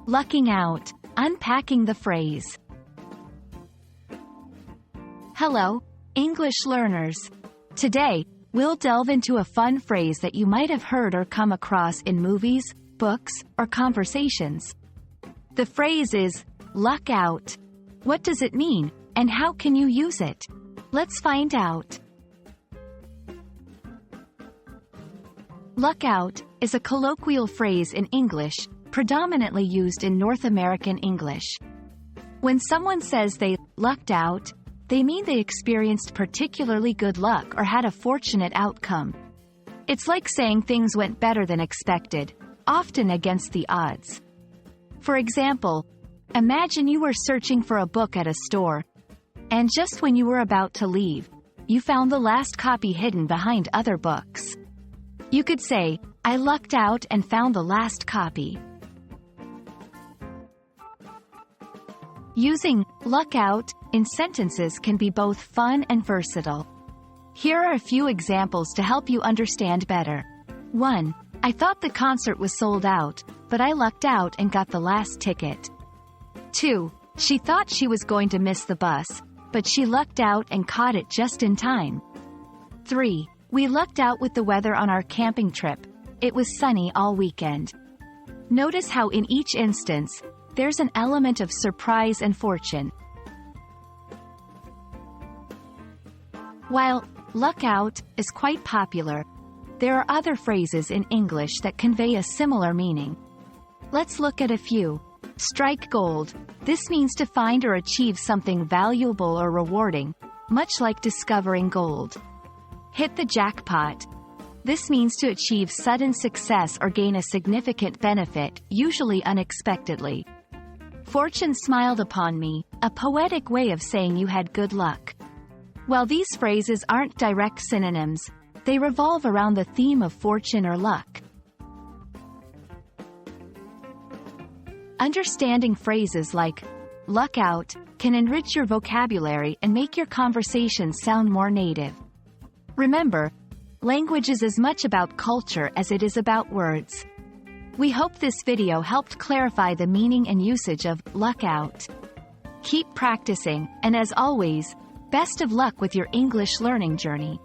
Lucking out, unpacking the phrase. Hello, English learners. Today, we'll delve into a fun phrase that you might have heard or come across in movies, books, or conversations. The phrase is, luck out. What does it mean, and how can you use it? Let's find out. Luck out is a colloquial phrase in English, predominantly used in North American English. When someone says they lucked out, they mean they experienced particularly good luck or had a fortunate outcome. It's like saying things went better than expected, often against the odds. For example, imagine you were searching for a book at a store, and just when you were about to leave, you found the last copy hidden behind other books. You could say, I lucked out and found the last copy. Using luck out in sentences can be both fun and versatile. Here are a few examples to help you understand better. 1. I thought the concert was sold out, but I lucked out and got the last ticket. 2. She thought she was going to miss the bus, but she lucked out and caught it just in time. 3. We lucked out with the weather on our camping trip. It was sunny all weekend. Notice how in each instance, there's an element of surprise and fortune. While luck out is quite popular, there are other phrases in English that convey a similar meaning. Let's look at a few. Strike gold. This means to find or achieve something valuable or rewarding, much like discovering gold. Hit the jackpot. This means to achieve sudden success or gain a significant benefit, usually unexpectedly. Fortune smiled upon me, a poetic way of saying you had good luck. While these phrases aren't direct synonyms, they revolve around the theme of fortune or luck. Understanding phrases like luck out can enrich your vocabulary and make your conversation sound more native. Remember, language is as much about culture as it is about words. We hope this video helped clarify the meaning and usage of luck out. Keep practicing, and as always, best of luck with your English learning journey.